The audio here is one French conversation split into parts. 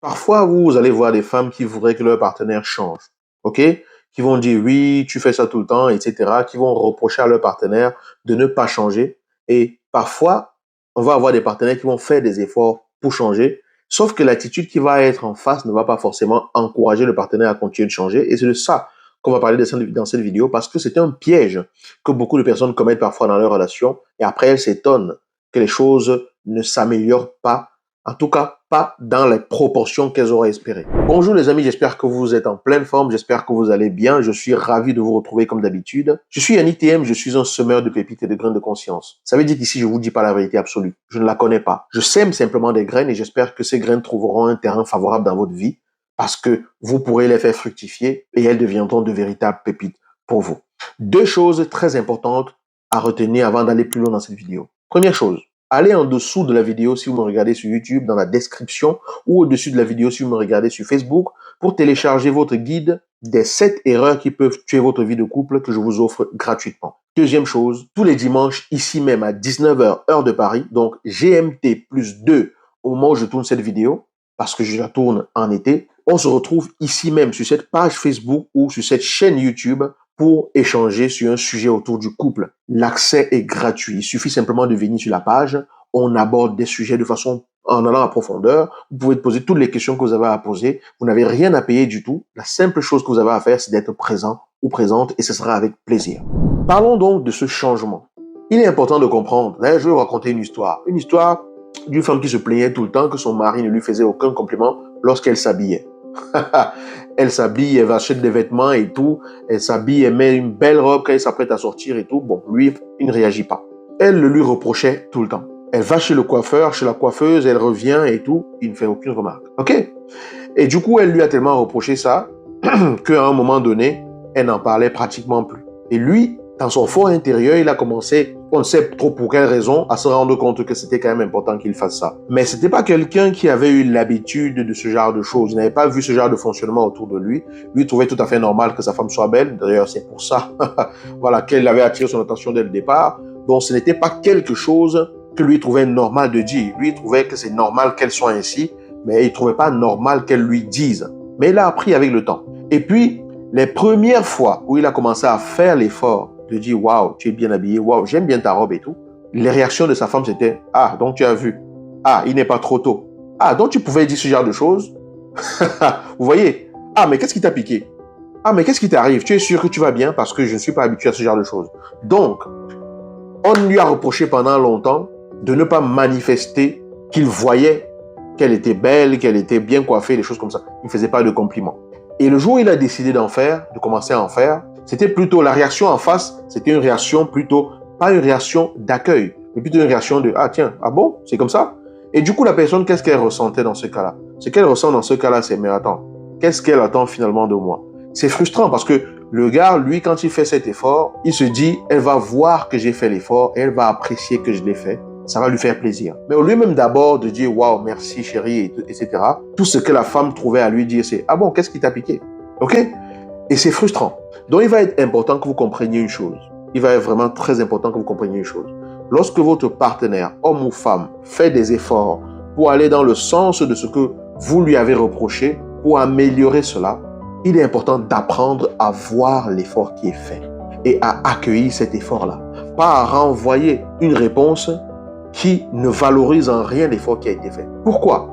Parfois, vous allez voir des femmes qui voudraient que leur partenaire change, ok? Qui vont dire oui, tu fais ça tout le temps, etc. Qui vont reprocher à leur partenaire de ne pas changer. Et parfois, on va avoir des partenaires qui vont faire des efforts pour changer, sauf que l'attitude qui va être en face ne va pas forcément encourager le partenaire à continuer de changer. Et c'est de ça qu'on va parler dans cette vidéo, parce que c'est un piège que beaucoup de personnes commettent parfois dans leur relation, et après elles s'étonnent que les choses ne s'améliorent pas, en tout cas, pas dans les proportions qu'elles auraient espérées. Bonjour les amis, j'espère que vous êtes en pleine forme, j'espère que vous allez bien. Je suis ravi de vous retrouver comme d'habitude. Je suis un ITM, je suis un semeur de pépites et de graines de conscience. Ça veut dire qu'ici, je vous dis pas la vérité absolue. Je ne la connais pas. Je sème simplement des graines et j'espère que ces graines trouveront un terrain favorable dans votre vie parce que vous pourrez les faire fructifier et elles deviendront de véritables pépites pour vous. Deux choses très importantes à retenir avant d'aller plus loin dans cette vidéo. Première chose, allez en dessous de la vidéo si vous me regardez sur YouTube, dans la description, ou au-dessus de la vidéo si vous me regardez sur Facebook, pour télécharger votre guide des 7 erreurs qui peuvent tuer votre vie de couple que je vous offre gratuitement. Deuxième chose, tous les dimanches, ici même à 19h, heure de Paris, donc GMT plus 2 au moment où je tourne cette vidéo, parce que je la tourne en été, on se retrouve ici même sur cette page Facebook ou sur cette chaîne YouTube pour échanger sur un sujet autour du couple. L'accès est gratuit. Il suffit simplement de venir sur la page. On aborde des sujets de façon en allant en profondeur. Vous pouvez poser toutes les questions que vous avez à poser. Vous n'avez rien à payer du tout. La simple chose que vous avez à faire, c'est d'être présent ou présente et ce sera avec plaisir. Parlons donc de ce changement. Il est important de comprendre. Là, je vais vous raconter une histoire. Une histoire d'une femme qui se plaignait tout le temps que son mari ne lui faisait aucun compliment lorsqu'elle s'habillait. Elle s'habille, elle achète des vêtements et tout. Elle s'habille, elle met une belle robe quand elle s'apprête à sortir et tout. Bon, lui, il ne réagit pas. Elle le lui reprochait tout le temps. Elle va chez le coiffeur, chez la coiffeuse, elle revient et tout. Il ne fait aucune remarque. OK? Et du coup, elle lui a tellement reproché ça qu'à un moment donné, elle n'en parlait pratiquement plus. Et lui, dans son fort intérieur, il a commencé, on ne sait trop pour quelle raison, à se rendre compte que c'était quand même important qu'il fasse ça. Mais c'était pas quelqu'un qui avait eu l'habitude de ce genre de choses. Il n'avait pas vu ce genre de fonctionnement autour de lui. Lui trouvait tout à fait normal que sa femme soit belle. D'ailleurs, c'est pour ça, voilà, qu'elle avait attiré son attention dès le départ. Donc, ce n'était pas quelque chose que lui trouvait normal de dire. Lui trouvait que c'est normal qu'elle soit ainsi, mais il trouvait pas normal qu'elle lui dise. Mais il a appris avec le temps. Et puis, les premières fois où il a commencé à faire l'effort de dire « Waouh, tu es bien habillé, waouh, j'aime bien ta robe et tout », les réactions de sa femme c'était « Ah, donc tu as vu. Ah, il n'est pas trop tôt. Ah, donc tu pouvais dire ce genre de choses. » Vous voyez? Ah, mais qu'est-ce qui t'a piqué? Ah, mais qu'est-ce qui t'arrive? Tu es sûr que tu vas bien parce que je ne suis pas habitué à ce genre de choses. Donc, on lui a reproché pendant longtemps de ne pas manifester qu'il voyait qu'elle était belle, qu'elle était bien coiffée, des choses comme ça. Il ne faisait pas de compliments. Et le jour où il a décidé d'en faire, de commencer à en faire, c'était plutôt la réaction en face, c'était une réaction plutôt, pas une réaction d'accueil, mais plutôt une réaction de « Ah tiens, ah bon, c'est comme ça ?» Et du coup, la personne, qu'est-ce qu'elle ressentait dans ce cas-là? Ce qu'elle ressent dans ce cas-là, c'est « Mais attends, qu'est-ce qu'elle attend finalement de moi ?» C'est frustrant parce que le gars, lui, quand il fait cet effort, il se dit « Elle va voir que j'ai fait l'effort et elle va apprécier que je l'ai fait. » Ça va lui faire plaisir. Mais au lieu même d'abord de dire « Waouh, merci chérie », etc., tout ce que la femme trouvait à lui dire, c'est « Ah bon, qu'est-ce qui t'a piqué ?» OK? Et c'est frustrant. Donc, il va être important que vous compreniez une chose. Il va être vraiment très important que vous compreniez une chose. Lorsque votre partenaire, homme ou femme, fait des efforts pour aller dans le sens de ce que vous lui avez reproché, pour améliorer cela, il est important d'apprendre à voir l'effort qui est fait et à accueillir cet effort-là. Pas à renvoyer une réponse qui ne valorise en rien l'effort qui a été fait. Pourquoi?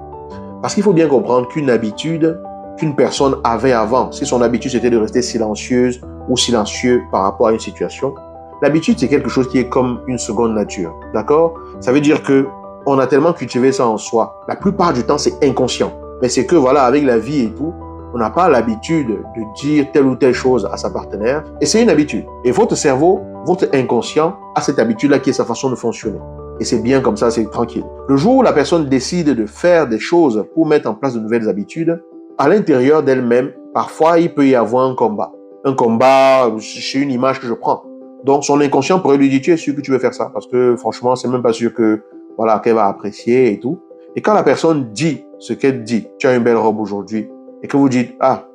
Parce qu'il faut bien comprendre qu'une habitude qu'une personne avait avant, si son habitude c'était de rester silencieuse ou silencieux par rapport à une situation, l'habitude c'est quelque chose qui est comme une seconde nature, d'accord? Ça veut dire que on a tellement cultivé ça en soi. La plupart du temps c'est inconscient, mais c'est que voilà, avec la vie et tout, on n'a pas l'habitude de dire telle ou telle chose à sa partenaire et c'est une habitude. Et votre cerveau, votre inconscient a cette habitude-là qui est sa façon de fonctionner. Et c'est bien comme ça, c'est tranquille. Le jour où la personne décide de faire des choses pour mettre en place de nouvelles habitudes, à l'intérieur d'elle-même, parfois, il peut y avoir un combat. Un combat, c'est une image que je prends. Donc, son inconscient pourrait lui dire, tu es sûr que tu veux faire ça? Parce que, franchement, c'est même pas sûr que, voilà, qu'elle va apprécier et tout. Et quand la personne dit ce qu'elle dit, tu as une belle robe aujourd'hui, et que vous dites, ah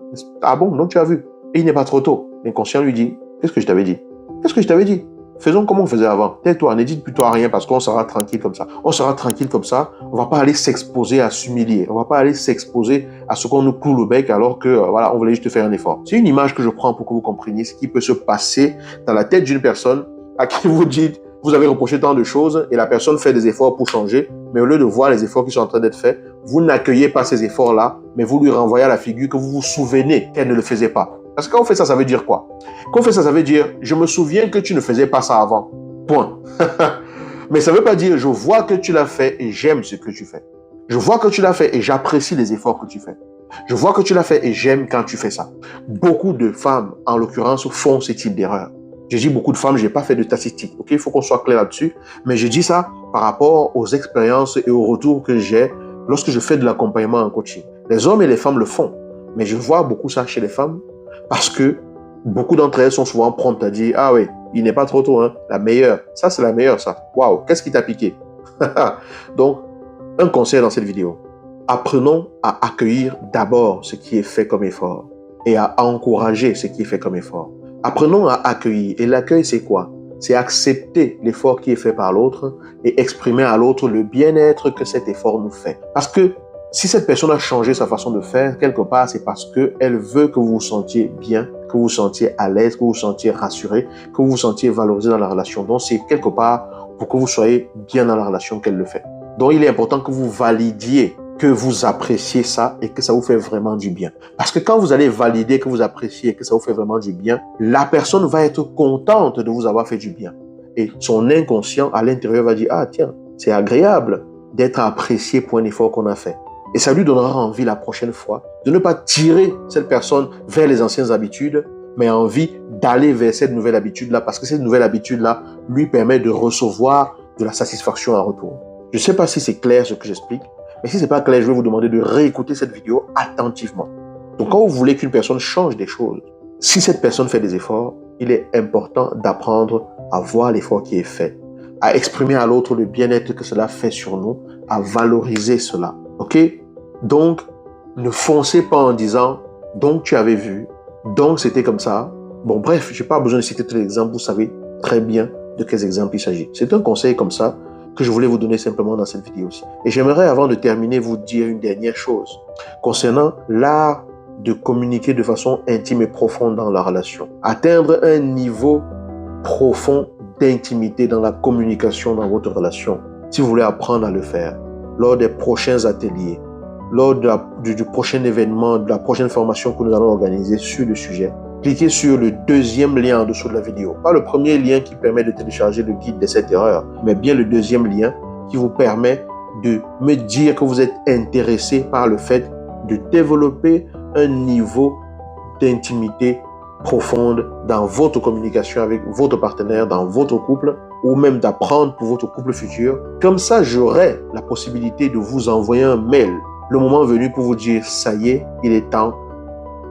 bon, donc tu as vu. Et il n'est pas trop tôt. L'inconscient lui dit, qu'est-ce que je t'avais dit? Qu'est-ce que je t'avais dit? Faisons comme on faisait avant. Tais-toi, ne dites plutôt rien parce qu'on sera tranquille comme ça. On sera tranquille comme ça. On va pas aller s'exposer à s'humilier. On va pas aller s'exposer à ce qu'on nous cloue le bec alors que, voilà, on voulait juste faire un effort. C'est une image que je prends pour que vous compreniez ce qui peut se passer dans la tête d'une personne à qui vous dites, vous avez reproché tant de choses et la personne fait des efforts pour changer, mais au lieu de voir les efforts qui sont en train d'être faits, vous n'accueillez pas ces efforts-là, mais vous lui renvoyez à la figure que vous vous souvenez qu'elle ne le faisait pas. Parce que quand on fait ça, ça veut dire quoi? Quand on fait ça, ça veut dire, je me souviens que tu ne faisais pas ça avant. Point. Mais ça ne veut pas dire, je vois que tu l'as fait et j'aime ce que tu fais. Je vois que tu l'as fait et j'apprécie les efforts que tu fais. Je vois que tu l'as fait et j'aime quand tu fais ça. Beaucoup de femmes, en l'occurrence, font ce type d'erreur. Je dis beaucoup de femmes, je n'ai pas fait de statistiques. Okay? Il faut qu'on soit clair là-dessus. Mais je dis ça par rapport aux expériences et aux retours que j'ai lorsque je fais de l'accompagnement en coaching. Les hommes et les femmes le font. Mais je vois beaucoup ça chez les femmes parce que beaucoup d'entre elles sont souvent promptes à dire « Ah oui, il n'est pas trop tôt, hein, la meilleure. Ça, c'est la meilleure, ça. Waouh, qu'est-ce qui t'a piqué ?» Donc, un conseil dans cette vidéo. Apprenons à accueillir d'abord ce qui est fait comme effort et à encourager ce qui est fait comme effort. Apprenons à accueillir. Et l'accueil, c'est quoi? C'est accepter l'effort qui est fait par l'autre et exprimer à l'autre le bien-être que cet effort nous fait. Parce que si cette personne a changé sa façon de faire, quelque part, c'est parce qu'elle veut que vous vous sentiez bien, que vous vous sentiez à l'aise, que vous vous sentiez rassuré, que vous vous sentiez valorisé dans la relation. Donc, c'est quelque part pour que vous soyez bien dans la relation qu'elle le fait. Donc, il est important que vous validiez, que vous appréciez ça et que ça vous fait vraiment du bien. Parce que quand vous allez valider, que vous appréciez et que ça vous fait vraiment du bien, la personne va être contente de vous avoir fait du bien. Et son inconscient à l'intérieur va dire « Ah tiens, c'est agréable d'être apprécié pour un effort qu'on a fait. » Et ça lui donnera envie la prochaine fois de ne pas tirer cette personne vers les anciennes habitudes, mais envie d'aller vers cette nouvelle habitude-là parce que cette nouvelle habitude-là lui permet de recevoir de la satisfaction en retour. Je ne sais pas si c'est clair ce que j'explique, mais si ce n'est pas clair, je vais vous demander de réécouter cette vidéo attentivement. Donc, quand vous voulez qu'une personne change des choses, si cette personne fait des efforts, il est important d'apprendre à voir l'effort qui est fait, à exprimer à l'autre le bien-être que cela fait sur nous, à valoriser cela. OK? Donc, ne foncez pas en disant « donc tu avais vu, donc c'était comme ça ». Bon, bref, je n'ai pas besoin de citer tous les exemples, vous savez très bien de quels exemples il s'agit. C'est un conseil comme ça que je voulais vous donner simplement dans cette vidéo aussi. Et j'aimerais, avant de terminer, vous dire une dernière chose concernant l'art de communiquer de façon intime et profonde dans la relation. Atteindre un niveau profond d'intimité dans la communication dans votre relation. Si vous voulez apprendre à le faire, lors des prochains ateliers, lors du prochain événement, de la prochaine formation que nous allons organiser sur le sujet, cliquez sur le deuxième lien en dessous de la vidéo. Pas le premier lien qui permet de télécharger le guide de cette erreur, mais bien le deuxième lien qui vous permet de me dire que vous êtes intéressé par le fait de développer un niveau d'intimité profonde dans votre communication avec votre partenaire, dans votre couple, ou même d'apprendre pour votre couple futur. Comme ça, j'aurai la possibilité de vous envoyer un mail le moment venu pour vous dire, ça y est, il est temps,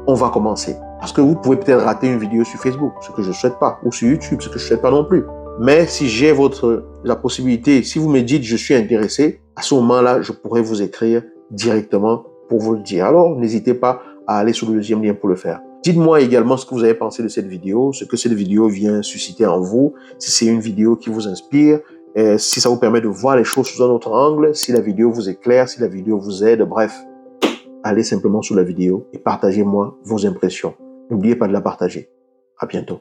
on va commencer. Parce que vous pouvez peut-être rater une vidéo sur Facebook, ce que je ne souhaite pas, ou sur YouTube, ce que je ne souhaite pas non plus. Mais si j'ai la possibilité, si vous me dites je suis intéressé, à ce moment-là, je pourrais vous écrire directement pour vous le dire. Alors, n'hésitez pas à aller sur le deuxième lien pour le faire. Dites-moi également ce que vous avez pensé de cette vidéo, ce que cette vidéo vient susciter en vous, si c'est une vidéo qui vous inspire, si ça vous permet de voir les choses sous un autre angle, si la vidéo vous éclaire, si la vidéo vous aide, bref. Allez simplement sous la vidéo et partagez-moi vos impressions. N'oubliez pas de la partager. À bientôt.